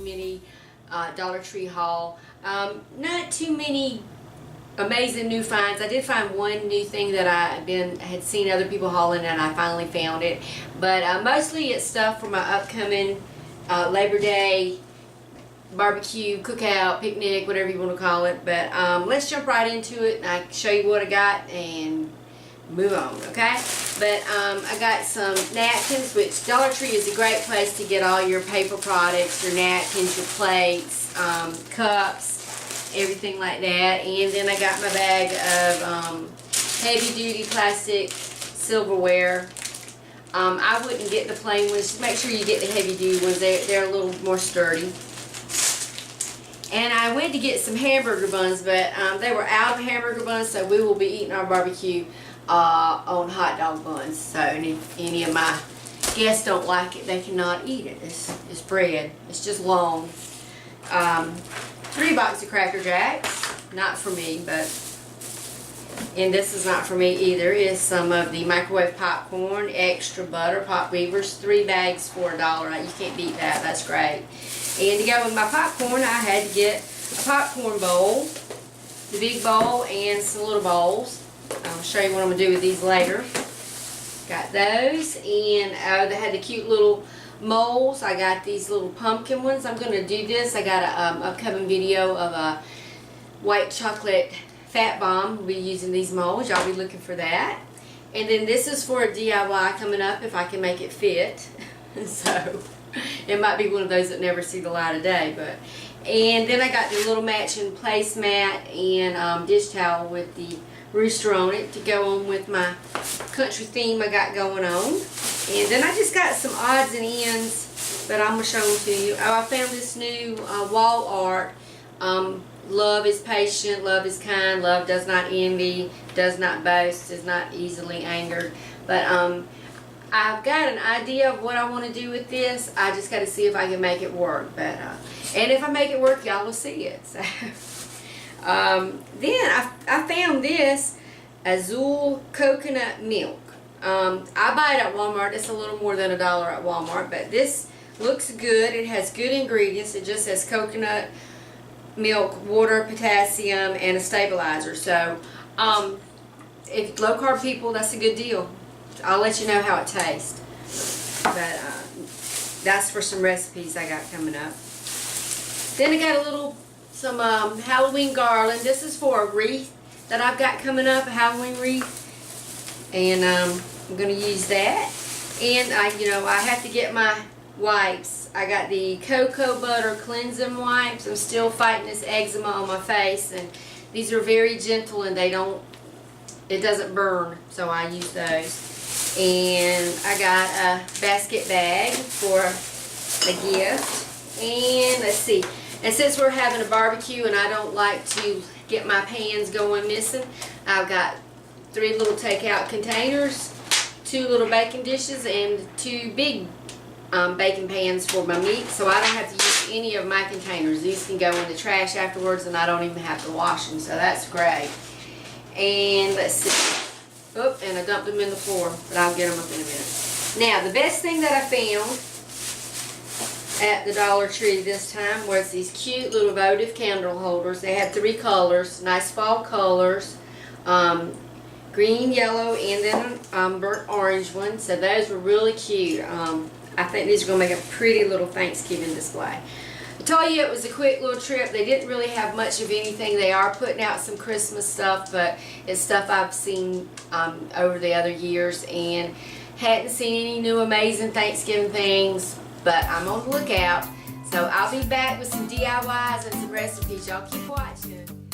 mini Dollar Tree haul. Not too many amazing new finds. I did find one new thing that I had seen other people hauling, and I finally found it. But mostly it's stuff for my upcoming Labor Day barbecue, cookout, picnic, whatever you want to call it. But let's jump right into it, and I can show you what I got and move on, okay? But I got some napkins, which Dollar Tree is a great place to get all your paper products, your napkins, your plates, cups, everything like that. And then I got my bag of heavy duty plastic silverware. I wouldn't get the plain ones. Just make sure you get the heavy duty ones. They're a little more sturdy. And I went to get some hamburger buns, but they were out of hamburger buns, so we will be eating our barbecue on hot dog buns. So if any of my guests don't like it, they cannot eat it. It's bread. It's just long. 3 boxes of Cracker Jacks. Not for me, but... And this is not for me either. It's some of the microwave popcorn, extra butter, Pop Weavers. 3 bags for $1. You can't beat that. That's great. And to go with my popcorn, I had to get a popcorn bowl, the big bowl, and some little bowls. I'll show you what I'm going to do with these later. Got those, and they had the cute little molds. I got these little pumpkin ones. I'm going to do this. I got an upcoming video of a white chocolate fat bomb. We'll be using these molds. Y'all be looking for that. And then this is for a DIY coming up if I can make it fit. So it might be one of those that never see the light of day. And then I got the little matching placemat and dish towel with the rooster on it to go on with my country theme I got going on. And then I just got some odds and ends that I'm going to show them to you. Oh, I found this new wall art. Love is patient, love is kind, love does not envy, does not boast, is not easily angered. But I've got an idea of what I want to do with this. I just got to see if I can make it work. But and if I make it work, y'all will see it. So then I found this Azul coconut milk. I buy it at Walmart. It's a little more than $1 at Walmart, but this looks good. It has good ingredients. It just has coconut milk, water, potassium, and a stabilizer. So if low carb people, that's a good deal. I'll let you know how it tastes. But that's for some recipes I got coming up. Then I got some Halloween garland. This is for a wreath that I've got coming up, a Halloween wreath. And I'm going to use that. And I have to get my wipes. I got the cocoa butter cleansing wipes. I'm still fighting this eczema on my face, and these are very gentle and it doesn't burn, so I use those. And I got a basket bag for a gift. And let's see. And since we're having a barbecue and I don't like to get my pans going missing, I've got 3 little takeout containers, 2 little baking dishes, and 2 big baking pans for my meat, so I don't have to use any of my containers. These can go in the trash afterwards, and I don't even have to wash them, so that's great. And let's see. Oh, and I dumped them in the floor, but I'll get them up in a minute. Now, the best thing that I found at the Dollar Tree this time was these cute little votive candle holders. They had 3 colors, nice fall colors, green, yellow, and then burnt orange one. So those were really cute. I think these are going to make a pretty little Thanksgiving display. I told you it was a quick little trip. They didn't really have much of anything. They are putting out some Christmas stuff, but it's stuff I've seen over the other years, and hadn't seen any new amazing Thanksgiving things, but I'm on the lookout. So I'll be back with some DIYs and some recipes. Y'all keep watching.